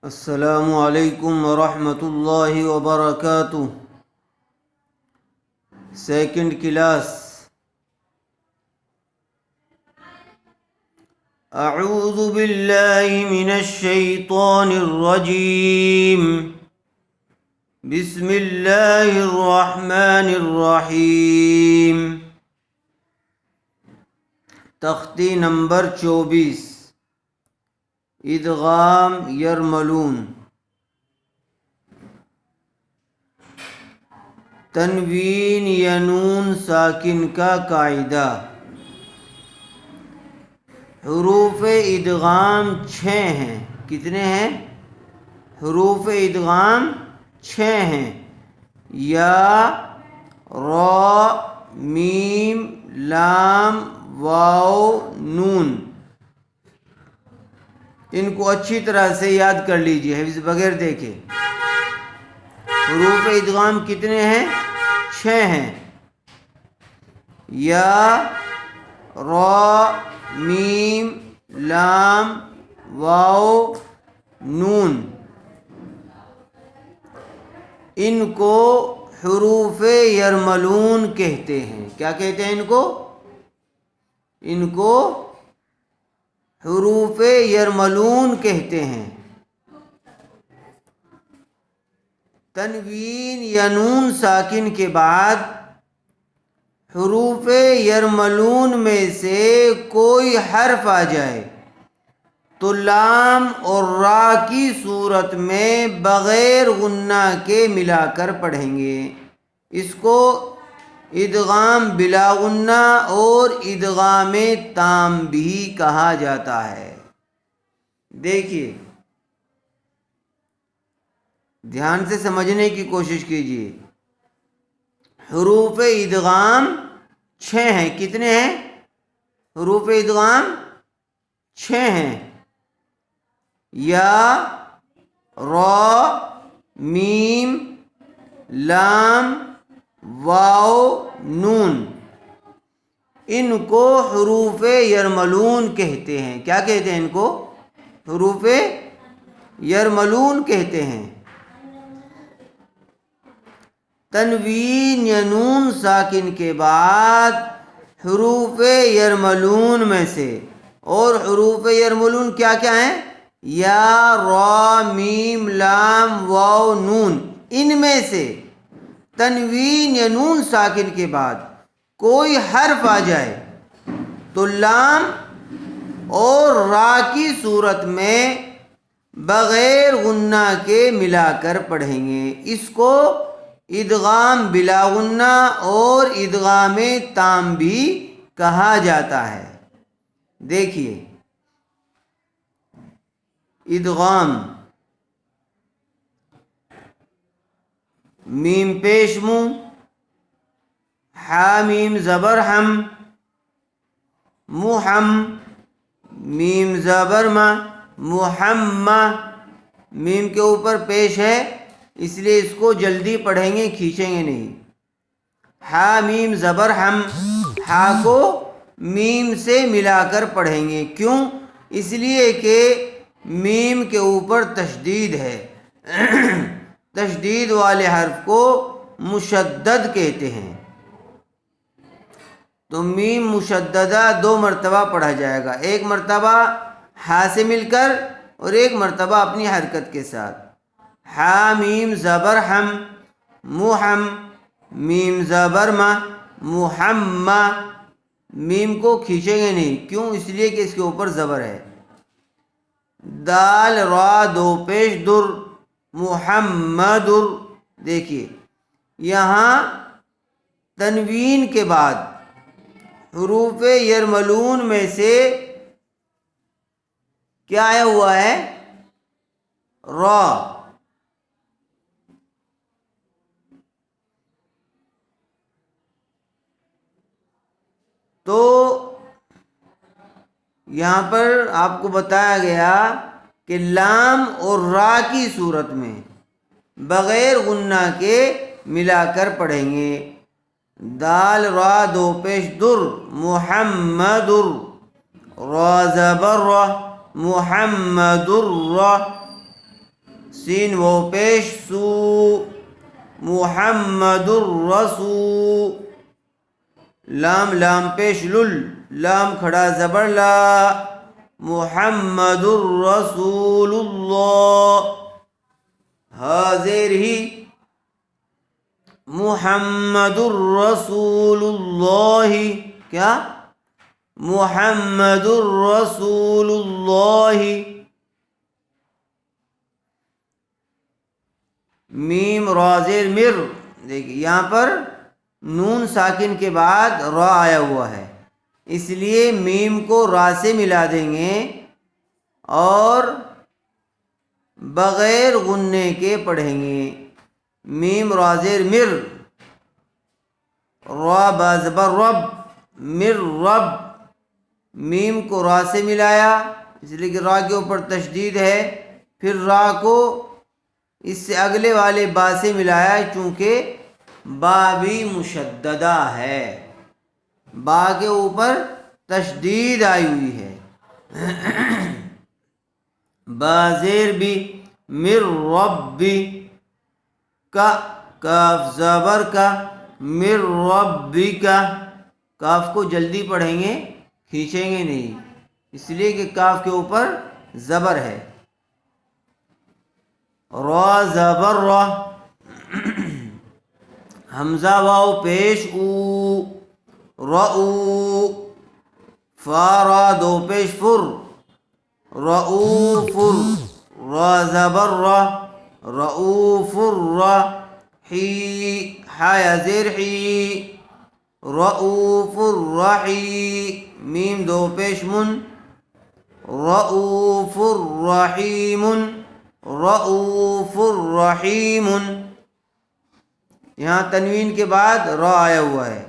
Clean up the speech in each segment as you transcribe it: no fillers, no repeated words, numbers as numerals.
السلام علیکم ورحمۃ اللہ وبرکاتہ۔ Second class. اعوذ باللہ من الشیطان الرجیم، بسم اللہ الرحمن الرحیم۔ تختی نمبر 24، ادغام یرملون۔ تنوین یا نون ساکن کا قاعدہ۔ حروف ادغام 6 ہیں۔ کتنے ہیں؟ حروف ادغام 6 ہیں۔ یا، را، میم، لام، واو، نون۔ ان کو اچھی طرح سے یاد کر لیجئے حفظ بغیر دیکھے۔ حروف ادغام کتنے ہیں؟ 6 ہیں۔ یا، را، میم، لام، واو، نون۔ ان کو حروف یرملون کہتے ہیں۔ کیا کہتے ہیں ان کو؟ ان کو حروف یرملون کہتے ہیں۔ تنوین یا نون ساکن کے بعد حروف یرملون میں سے کوئی حرف آ جائے تو لام اور را کی صورت میں بغیر غنہ کے ملا کر پڑھیں گے۔ اس کو ادغام بلا غنہ اور ادغام تام بھی کہا جاتا ہے۔ دیکھیے، دھیان سے سمجھنے کی کوشش کیجیے۔ حروف ادغام 6 ہیں۔ کتنے ہیں؟ حروف ادغام 6 ہیں۔ یا، را، میم، لام، واو، نون۔ ان کو حروف یرملون کہتے ہیں۔ کیا کہتے ہیں ان کو؟ حروف یرملون کہتے ہیں۔ تنوین یا نون ساکن کے بعد حروف یرملون میں سے، اور حروف یرملون کیا کیا ہیں؟ یا، را، میم، لام، واو، نون۔ ان میں سے تنوین یا نون ساکن کے بعد کوئی حرف آ جائے تو لام اور را کی صورت میں بغیر غنہ کے ملا کر پڑھیں گے۔ اس کو ادغام بلا غنہ اور ادغام تام بھی کہا جاتا ہے۔ دیکھیے، ادغام، میم پیش منہ، ہا میم زبر ہم، محم، میم زبر ما، محمہ۔ میم کے اوپر پیش ہے، اس لیے اس کو جلدی پڑھیں گے، کھینچیں گے نہیں۔ ہا میم زبر ہم، ہا کو میم سے ملا کر پڑھیں گے۔ کیوں؟ اس لیے کہ میم کے اوپر تشدید ہے۔ تشدید والے حرف کو مشدد کہتے ہیں۔ تو میم مشددہ 2 مرتبہ پڑھا جائے گا، ایک مرتبہ ہا سے مل کر اور ایک مرتبہ اپنی حرکت کے ساتھ۔ ہا میم زبر ہم، محم، میم زبر ما، محمہ۔ میم کو کھینچیں گے نہیں۔ کیوں؟ اس لیے کہ اس کے اوپر زبر ہے۔ دال، را، 2 پیش در، محمدر۔ دیکھیے، یہاں تنوین کے بعد حروف یرملون میں سے کیا آیا ہوا ہے؟ را۔ تو یہاں پر آپ کو بتایا گیا کہ لام اور را کی صورت میں بغیر غنہ کے ملا کر پڑھیں گے۔ دال، را، 2 پیش در، محمدر، را زبر را، محمدر را۔ سین وہ پیش سو محمد الرسول لام لام پیش لل لام کھڑا زبر لا محمد الرسول اللہ حاضر ہی محمد الرسول اللہ کیا محمد الرسول اللہ میم را زیر مر دیکھیے یہاں پر نون ساکن کے بعد را آیا ہوا ہے اس لیے میم کو را سے ملا دیں گے اور بغیر غننے کے پڑھیں گے میم را زیر مر را با زبر رب مر رب میم کو را سے ملایا اس لیے کہ را کے اوپر تشدید ہے پھر را کو اس سے اگلے والے با سے ملایا چونکہ با بھی مشددہ ہے با کے اوپر تشدید آئی ہوئی ہے با زیر بھی مر ربی کا کاف زبر کا مر ربی کا کاف کو جلدی پڑھیں گے کھینچیں گے نہیں اس لیے کہ کاف کے اوپر زبر ہے را زبر را حمزہ واو پیش او رؤ فا را دو پیش فر رؤوف را زبر را رؤوف را حی حیا زیر حی رؤوف الرحیم میم دو پیش من رؤوف الرحیم رؤوف الرحیم یہاں تنوین کے بعد را آیا ہوا ہے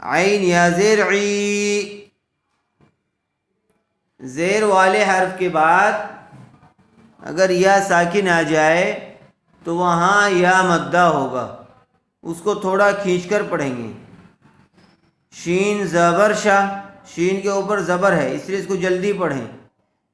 عین یا زیر عی زیر والے حرف کے بعد اگر یا ساکن آ جائے تو وہاں یا مدہ ہوگا اس کو تھوڑا کھینچ کر پڑھیں گے شین زبر شا شین کے اوپر زبر ہے اس لیے اس کو جلدی پڑھیں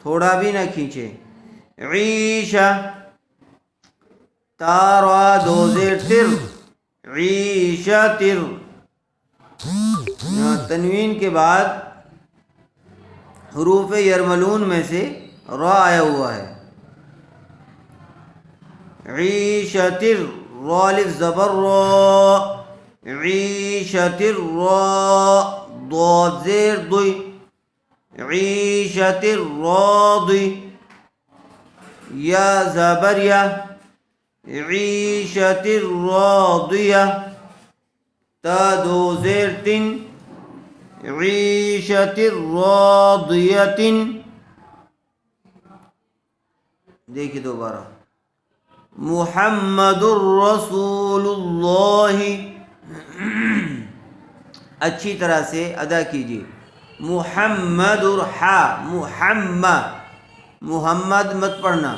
تھوڑا بھی نہ کھینچیں عیشہ تارا دو زیر تر عیشہ تر تنوین کے بعد حروف یرملون میں سے را آیا ہوا ہے عیشہ تر را الف زبر را عیشہ تر را ضاد زیر ضی عیشة الراضی یا زبر یا عیشة الراضیہ تا دو زیر تن عیشة الراضیة دیکھیں دوبارہ محمد الرسول اللہ اچھی طرح سے ادا کیجیے محمد الحا محمد مت پڑھنا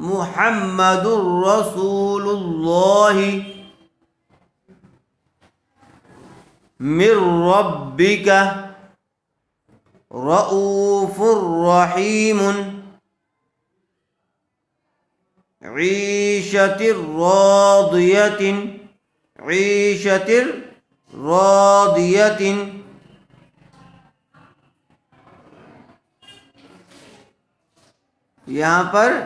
محمد الرسول اللہ من ربک رؤوف رحیم عیشة راضیة عیشة راضیة یہاں پر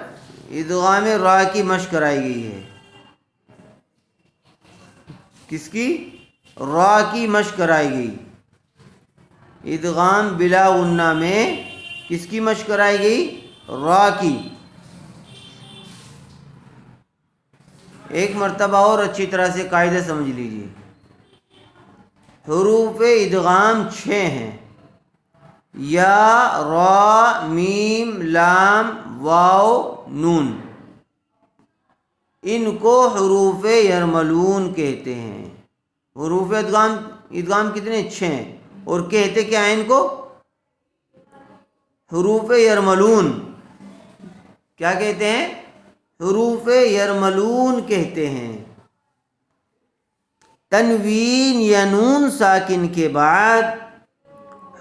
ادغام را کی مشق کرائی گئی ہے کس کی را کی مشق کرائی گئی ادغام بلا غنہ میں کس کی مشق کرائی گئی را کی ایک مرتبہ اور اچھی طرح سے قاعدہ سمجھ لیجیے حروف ادغام 6 ہیں یا را میم لام واو نون ان کو حروف یرملون کہتے ہیں حروف ادغام کتنے 6 ہیں اور کہتے کیا ہیں ان کو حروف یرملون کیا کہتے ہیں حروف یرملون کہتے ہیں تنوین یا نون ساکن کے بعد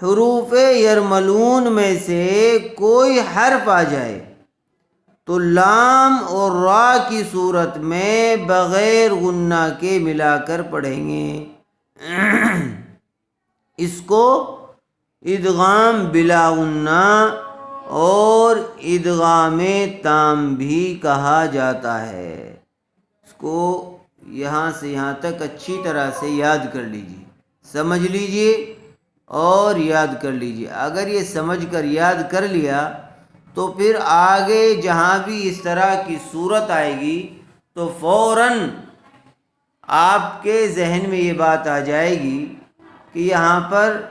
حروف یرملون میں سے کوئی حرف آ جائے تو لام اور را کی صورت میں بغیر غنہ کے ملا کر پڑھیں گے. اس کو ادغام بلا غنہ اور ادغام تام بھی کہا جاتا ہے. اس کو یہاں سے یہاں تک اچھی طرح سے یاد کر لیجیے, سمجھ لیجیے اور یاد کر لیجیے. اگر یہ سمجھ کر یاد کر لیا تو پھر آگے جہاں بھی اس طرح کی صورت آئے گی تو فوراً آپ کے ذہن میں یہ بات آ جائے گی کہ یہاں پر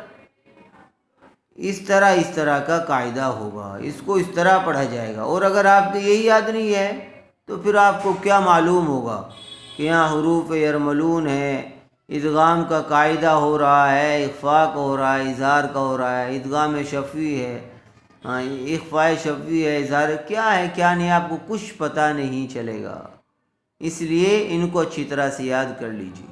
اس طرح کا قاعدہ ہوگا, اس کو اس طرح پڑھا جائے گا. اور اگر آپ کو یہی یاد نہیں ہے تو پھر آپ کو کیا معلوم ہوگا کہ یہاں حروف یرملون ہے, ادغام کا قاعدہ ہو رہا ہے, اخفاء کا ہو رہا ہے, اظہار کا ہو رہا ہے, ادغام شفوی ہے, اخفاء شفوی ہے, اظہار کیا ہے کیا نہیں, آپ کو کچھ پتہ نہیں چلے گا. اس لیے ان کو اچھی طرح سے یاد کر لیجیے.